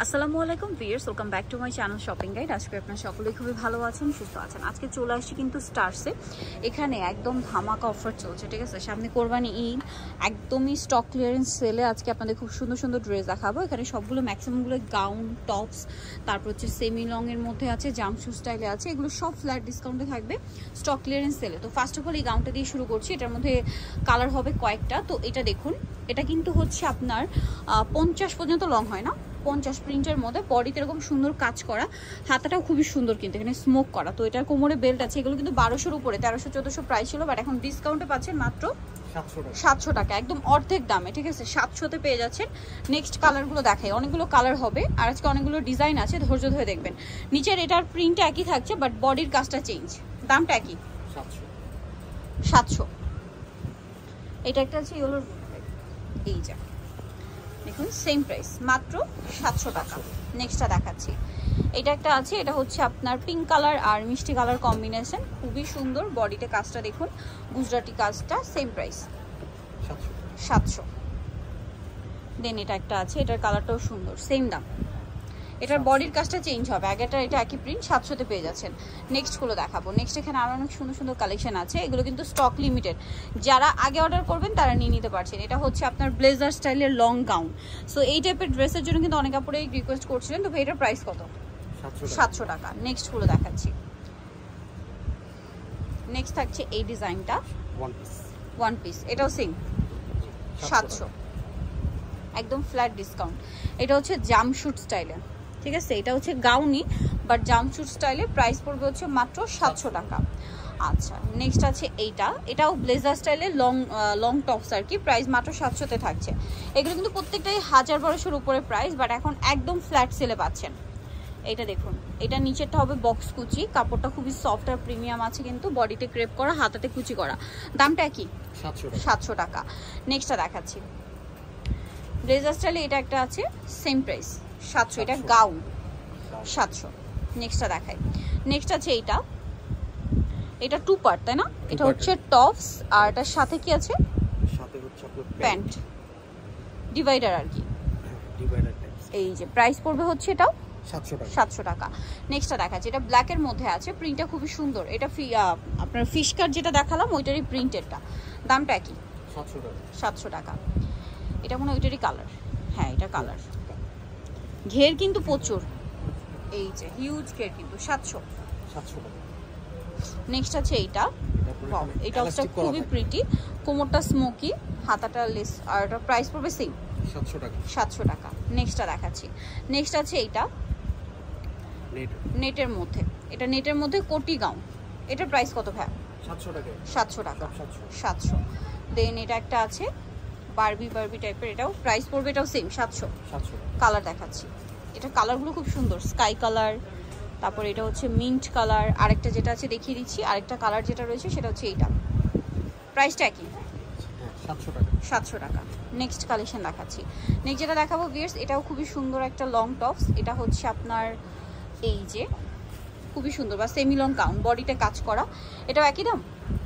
আসসালামু আলাইকুম viewers, welcome back to my channel shopping guide. আজকে আপনারা সকলেই খুবই ভালো আছেন, সুস্থ আছেন। আজকে চলে আসছি কিন্তু স্টারসে। এখানে একদম ধামাকা অফার চলছে, ঠিক আছে? সামনে কোরবানি ঈদ, একদমই স্টক ক্লিয়ারেন্স সেলে আজকে আপনাদের খুব সুন্দর সুন্দর ড্রেস দেখাবো। এখানে সবগুলো ম্যাক্সিমামগুলো গাউন, টপস, তারপর হচ্ছে সেমি লংয়ের মধ্যে আছে, জাম্পস্যুট স্টাইলে আছে। এগুলো সব ফ্ল্যাট ডিসকাউন্টে থাকবে স্টক ক্লিয়ারেন্স সেলে। তো ফার্স্ট অফ অল এই গাউনটা দিয়ে শুরু করছি। এটার মধ্যে কালার হবে কয়েকটা। তো এটা দেখুন, এটা কিন্তু হচ্ছে আপনার 50 পর্যন্ত লং হয় না, 50 প্রিন্টের মধ্যে। বডিতে এরকম সুন্দর কাজ করা, হাতাটাও খুবই সুন্দর, কিন্তু এখানে স্মোক করা। তো এটার কোমরে বেল্ট আছে। এগুলো কিন্তু 1200-র উপরে, 1300-1400 প্রাইস ছিল, বাট এখন ডিসকাউন্টে পাচ্ছেন মাত্র 700 টাকা, একদম অর্ধেক দামে, ঠিক আছে? 700-তে পেয়ে যাচ্ছেন। নেক্সট কালারগুলো দেখাই, অনেকগুলো কালার হবে আর আজকে অনেকগুলো ডিজাইন আছে, ধৈর্য ধরে দেখবেন। নিচের এটার প্রিন্ট একই থাকছে, বাট বডির কাজটা চেঞ্জ। দামটা একই, 700। এটা একটা আছে ইয়েলোর, এই যা দেখুন, সেম প্রাইস, মাত্র 700 টাকা। নেক্সটটা দেখাচ্ছি, এটা একটা আছে, এটা হচ্ছে আপনার পিঙ্ক কালার আর মিষ্টি কালার কম্বিনেশন, খুবই সুন্দর। বডিতে কাজটা দেখুন, গুজরাটি কাজটা, সেম প্রাইস 700। দেন এটা একটা আছে, এটার কালারটাও সুন্দর, সেম দাম। এটার বডির কাজটা চেঞ্জ হবে, আগেটা এটা একই প্রিন্ট, 700-তে পেয়ে যাচ্ছেন। নেক্সটগুলো দেখাবো। নেক্সট এখানে আরও অনেক সুন্দর সুন্দর কালেকশন আছে। এগুলো কিন্তু স্টক লিমিটেড, যারা আগে অর্ডার করবেন তারা নিয়ে নিতে পারছেন। এটা হচ্ছে আপনার ব্লেজার স্টাইলের লং গাউন। সো এই টাইপের ড্রেসের জন্য কিন্তু অনেক আপুরেই রিকোয়েস্ট করছিলেন। তো এটার প্রাইস কত? 700 টাকা। নেক্সটগুলো দেখাচ্ছি। নেক্সট থাকছে এই ডিজাইনটা, ওয়ান পিস, এটাও সেম 700, একদম ফ্ল্যাট ডিসকাউন্ট। এটা হচ্ছে জাম্পস্যুট স্টাইলে, ঠিক আছে? এটা হচ্ছে গাউনি, বাট জাম্পস্যুট স্টাইলে, প্রাইস পড়বে হচ্ছে মাত্র 700 টাকা। আচ্ছা, নেক্সট আছে এইটা, এটাও ব্লেজার স্টাইলে লং টপস আর কি, প্রাইস মাত্র 700-তে থাকছে। এগুলো কিন্তু প্রত্যেকটাই 1000-1200-র উপরে প্রাইস, বাট এখন একদম ফ্ল্যাট সেলে পাচ্ছেন। এটা দেখুন, এটা নিচেরটা হবে বক্স কুচি, কাপড়টা খুবই সফট আর প্রিমিয়াম আছে, কিন্তু বডিতে ক্রেপ করা, হাতাতে কুচি করা। দামটা কি? 700 টাকা। নেক্সটটা দেখাচ্ছি, ব্লেজার স্টাইলে এটা একটা আছে, সেম প্রাইস 700। এটা গাউন, 700। নেক্সটটা দেখাই। নেক্সট আছে এইটা, এটা 2 পার্ট, তাই না? এটা হচ্ছে টপস আর এটার সাথে কি আছে? সাথে হচ্ছে আপনার প্যান্ট, ডিভাইডার আর কি। এই যে প্রাইস পড়বে হচ্ছে এটাও 700 টাকা। নেক্সটটা দেখাচ্ছি, এটা ব্ল্যাকের মধ্যে আছে, প্রিন্টটা খুবই সুন্দর। এটা আপনার ফিশ কাট যেটা দেখালাম ওইটারই প্রিন্টেরটা। দামটা কি? 700 টাকা। এটা মনে হয় ওইটারই কালার, হ্যাঁ এটা কালার। ঘের কিন্তু প্রচুর, এই যে হিউজ ঘের, কিন্তু 700 টাকা। নেক্সট আছে এইটা, এটা হচ্ছে খুবই প্রিটি, কোমরটা স্মোকি, হাতাটা লেস, আর এটা প্রাইস পড়বে সেম 700 টাকা। নেক্সটটা দেখাচ্ছি। নেক্সট আছে এইটা নেটের মধ্যে, এটা নেটের মধ্যে কোটি গাউন। এটার প্রাইস কত ভাই? 700 টাকা। 700। দেন এটা একটা আছে বারবি টাইপের, এটাও প্রাইস পড়বে, এটাও সেম 700। কালার দেখাচ্ছি, এটা কালারগুলো খুব সুন্দর, স্কাই কালার, তারপর এটা হচ্ছে মিন্ট কালার, আরেকটা যেটা আছে দেখিয়ে দিচ্ছি, আরেকটা কালার যেটা রয়েছে সেটা হচ্ছে এইটা। প্রাইসটা কি? 700 টাকা। নেক্সট কালেকশন দেখাচ্ছি। নেক্সট যেটা দেখাবো ভিউয়ার্স, এটাও খুবই সুন্দর একটা লং টপস। এটা হচ্ছে আপনার এই যে খুবই সুন্দর, বা সেমি লং গাউন, বডিতে কাজ করা। এটাও একই দাম?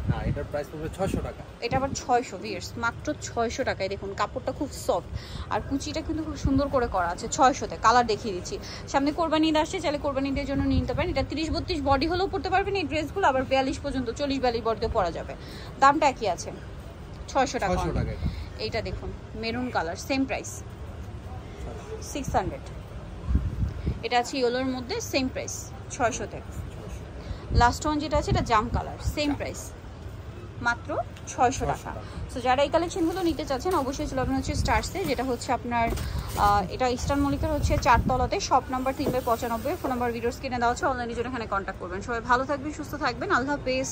না, এটার প্রাইস পড়বে 600 টাকা। এটা আবার 600 ভিউয়ার্স, মাত্র 600 টাকায়। দেখুন কাপড়টা খুব সফট আর কুচিটা কিন্তু খুব সুন্দর করে করা আছে। 600-তে কালার দেখিয়ে দিচ্ছি। সামনে কোরবানি ঈদ আসছে, চাইলে কোরবানি ঈদের জন্য নিয়ে নিতে পারেন। এটা 30-32 বডি হলেও পড়তে পারবেন এই ড্রেসগুলো, আবার 42 পর্যন্ত, 40-42 বডিতে পরা যাবে। দামটা একই আছে, 600 টাকা। এইটা দেখুন মেরুন কালার, সেম প্রাইস 600। এটা আছে ইয়েলোর মধ্যে, সেম প্রাইস 600-তে। লাস্ট ওয়ান যেটা আছে, এটা জাম কালার, সেম প্রাইস, মাত্র 600 টাকা। সো যারা এই কালেকশনগুলো নিতে চাচ্ছেন অবশ্যই চলে আসবেন হচ্ছে স্টারসে, যেটা হচ্ছে আপনার এটা ইস্টার্ন মল্লিকের হচ্ছে 4 তলাতে, shop number 3/95। Phone number videos কিনে দেওয়া হচ্ছে, অনলাইনে জন্য এখানে কন্ট্যাক্ট করবেন। সবাই ভালো থাকবেন, সুস্থ থাকবেন, আল্লাহ হাফেজ।